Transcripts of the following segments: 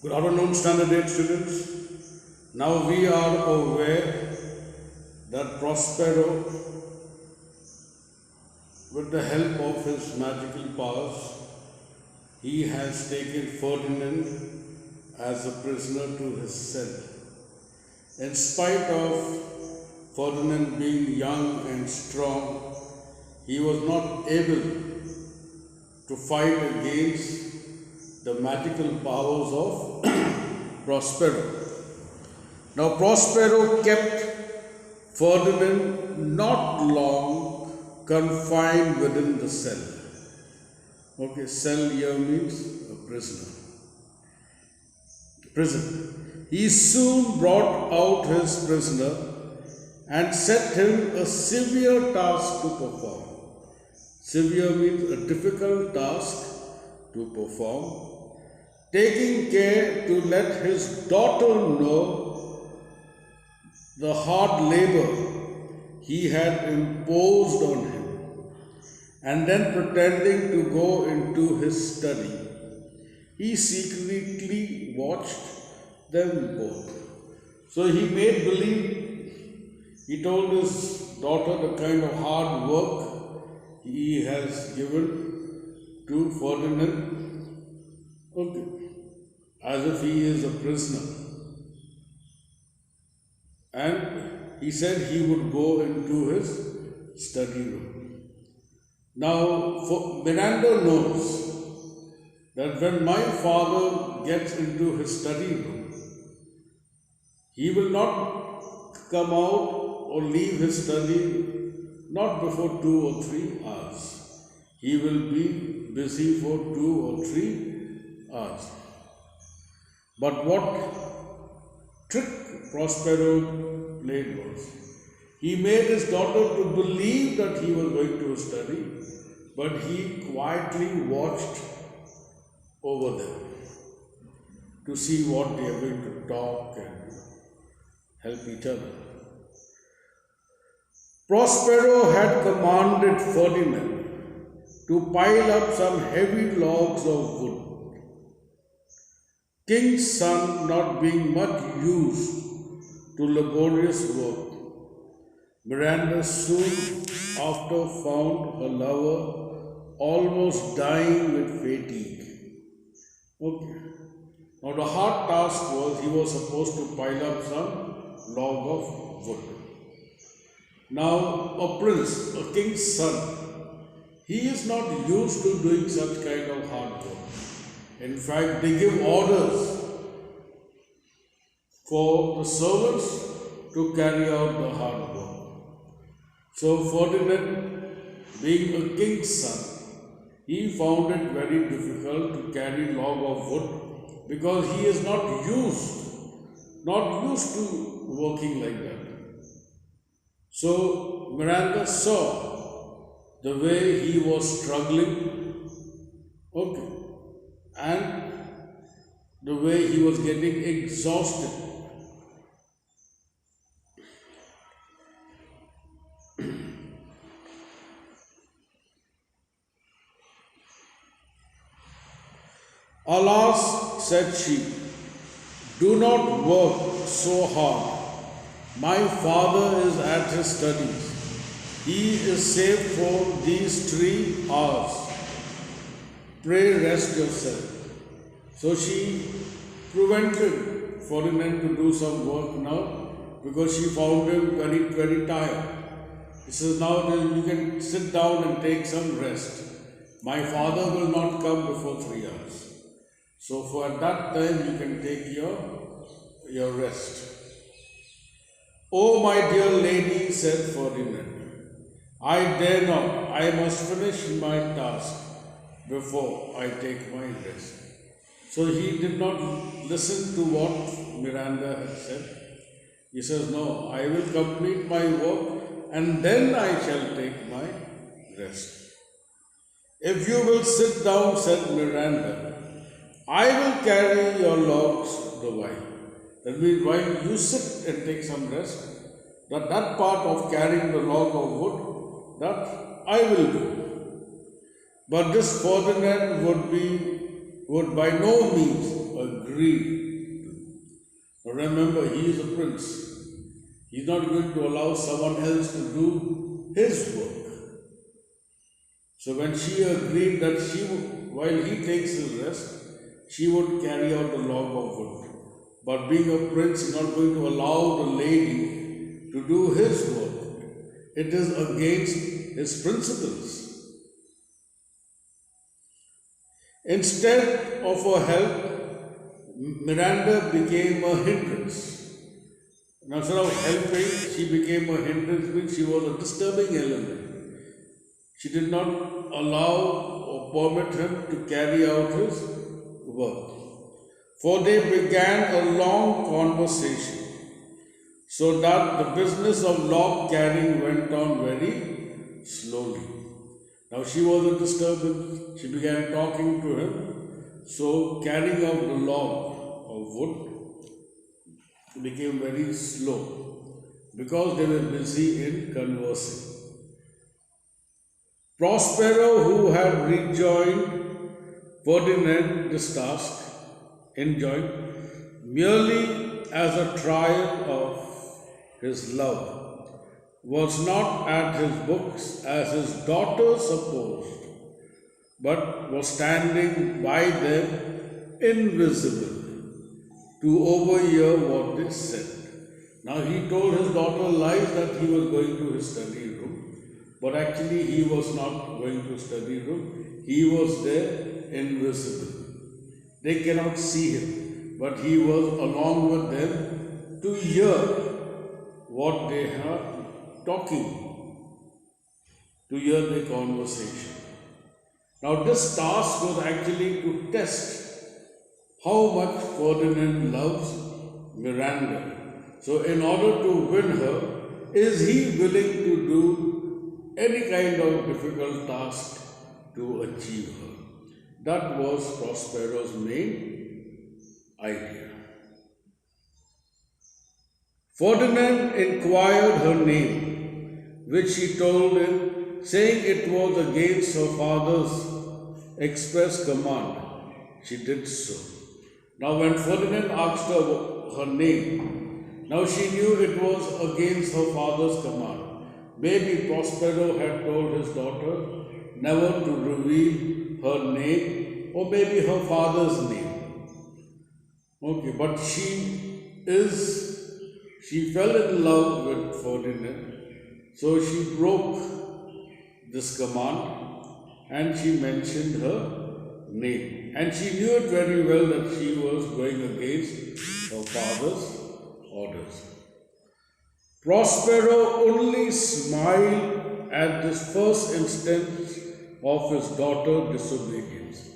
Good afternoon, Standard 8 students. Now we are aware that Prospero, with the help of his magical powers, he has taken Ferdinand as a prisoner to his cell. In spite of Ferdinand being young and strong, he was not able to fight against the magical powers of Prospero. Now, Prospero kept Ferdinand not long confined within the cell. Okay, cell here means a prisoner. Prison. He soon brought out his prisoner and set him a severe task to perform. Severe means a difficult task to perform, taking care to let his daughter know the hard labor he had imposed on him, and then pretending to go into his study, he secretly watched them both. So he made believe, he told his daughter the kind of hard work he has given to Ferdinand, okay, as if he is a prisoner. And he said he would go into his study room. Now, Miranda knows that when my father gets into his study room, he will not come out or leave his study not before 2 or 3 hours. He will be busy for 2 or 3 hours. But what trick Prospero played was, he made his daughter to believe that he was going to study, but he quietly watched over them to see what they are going to talk and help each other. Prospero had commanded Ferdinand to pile up some heavy logs of wood. King's son, not being much used to laborious work, Miranda soon after found her lover almost dying with fatigue. Okay. Now the hard task was he was supposed to pile up some log of wood. Now a prince, a king's son, he is not used to doing such kind of hard work. In fact, they give orders for the servants to carry out the hard work. So Ferdinand, being a king's son, he found it very difficult to carry log of wood because he is not used to working like that. So Miranda saw the way he was struggling, okay, and the way he was getting exhausted. Alas, said she, do not work so hard. My father is at his studies. He is safe for these 3 hours. Pray rest yourself. So she prevented Ferdinand to do some work now because she found him very, very tired. He says, now you can sit down and take some rest. My father will not come before 3 hours. So for that time you can take your rest. Oh, my dear lady, said Ferdinand, I dare not. I must finish my task before I take my rest. So he did not listen to what Miranda had said. He says, no, I will complete my work and then I shall take my rest. If you will sit down, said Miranda, I will carry your logs the while. That means while you sit and take some rest, that part of carrying the log of wood, that I will do. But this Ferdinand would by no means agree. agree. Remember, he is a prince. He's not going to allow someone else to do his work. So when she agreed that while he takes his rest, she would carry out the log of wood. But being a prince, he's not going to allow the lady to do his work. It is against his principles. Instead of a help, Miranda became a hindrance. Instead of helping, she became a hindrance, which she was a disturbing element. She did not allow or permit him to carry out his work. For they began a long conversation, so that the business of log carrying went on very slowly. Now she was a disturbance. She began talking to him, so carrying out the log of wood became very slow because they were busy in conversing. Prospero, who had rejoined Ferdinand this task, enjoyed merely as a trial of his love, was not at his books as his daughter supposed, but was standing by them invisible to overhear what they said. Now he told his daughter lies that he was going to his study room, but actually he was not going to study room. He was there invisible. They cannot see him, but he was along with them to hear what they are talking, to hear the conversation. Now this task was actually to test how much Ferdinand loves Miranda. So in order to win her, is he willing to do any kind of difficult task to achieve her? That was Prospero's main idea. Ferdinand inquired her name, which she told him, saying it was against her father's express command. She did so. Now when Ferdinand asked her name, now she knew it was against her father's command. Maybe Prospero had told his daughter never to reveal her name, or maybe her father's name. Okay, but she fell in love with Ferdinand, so she broke this command and she mentioned her name. And she knew it very well that she was going against her father's orders. Prospero only smiled at this first instance of his daughter's disobedience.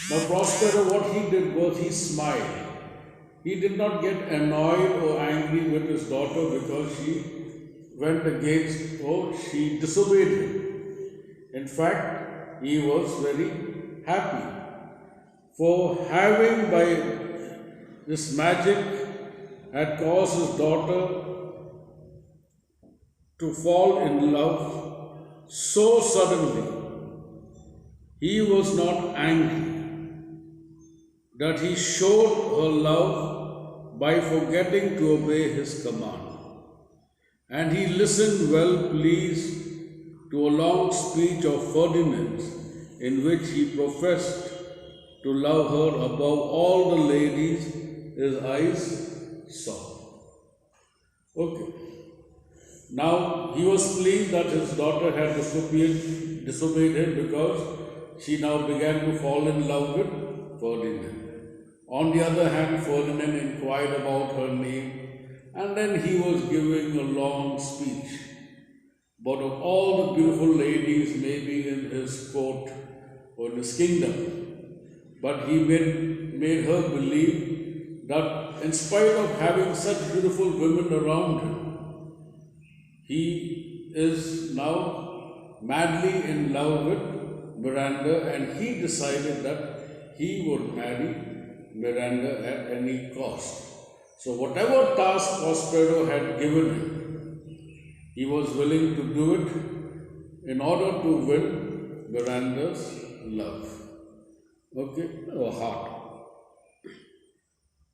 Now Prospero, what he did was he smiled. He did not get annoyed or angry with his daughter because she went against or she disobeyed him. In fact, he was very happy for having by this magic had caused his daughter to fall in love so suddenly. He was not angry that he showed her love by forgetting to obey his command. And he listened well pleased to a long speech of Ferdinand's in which he professed to love her above all the ladies his eyes saw. Okay. Now he was pleased that his daughter had disobeyed him because she now began to fall in love with Ferdinand. On the other hand, Ferdinand inquired about her name, and then he was giving a long speech. But of all the beautiful ladies maybe in his court or in his kingdom, but he made her believe that in spite of having such beautiful women around him, he is now madly in love with Miranda, and he decided that he would marry Miranda at any cost. So whatever task Prospero had given him, he was willing to do it in order to win Miranda's love. Okay, or heart.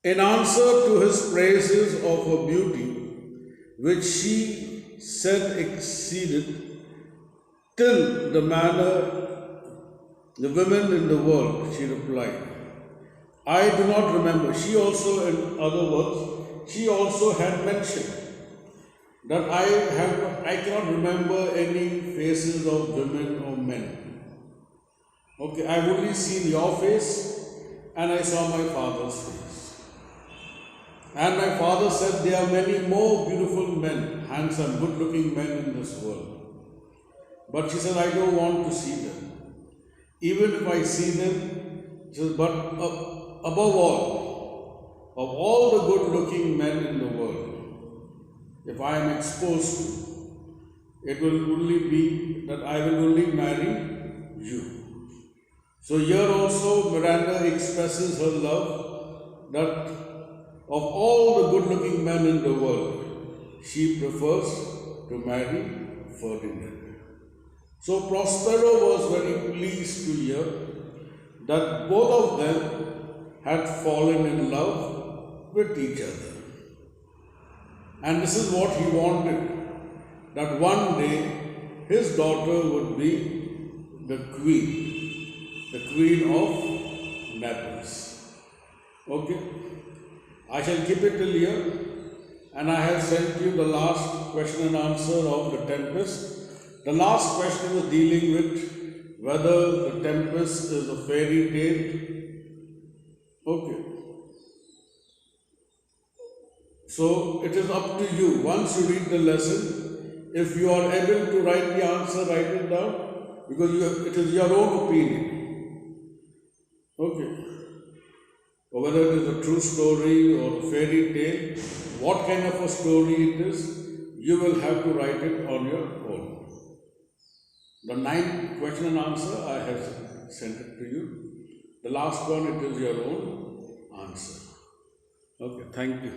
In answer to his praises of her beauty, which she said exceeded till the manner the women in the world, she replied, I do not remember. She also, in other words, she also had mentioned that I cannot remember any faces of women or men. Okay, I've only seen your face and I saw my father's face. And my father said there are many more beautiful men, handsome, good looking men in this world. But she said, I don't want to see them. Even if I see them, she said, but above all, of all the good looking men in the world, if I am exposed to, it will only be that I will only marry you. So here also Miranda expresses her love that of all the good looking men in the world, she prefers to marry Ferdinand. So Prospero was very pleased to hear that both of them had fallen in love with each other. And this is what he wanted, that one day his daughter would be the queen of Naples. Okay? I shall keep it till here, and I have sent you the last question and answer of The Tempest. The last question is dealing with whether The Tempest is a fairy tale. Okay. So it is up to you. Once you read the lesson, if you are able to write the answer, write it down, because it is your own opinion. Okay. Or whether it is a true story or a fairy tale, what kind of a story it is, you will have to write it on your own. The 9th question and answer, I have sent it to you. The last one, it is your own answer. Okay, thank you.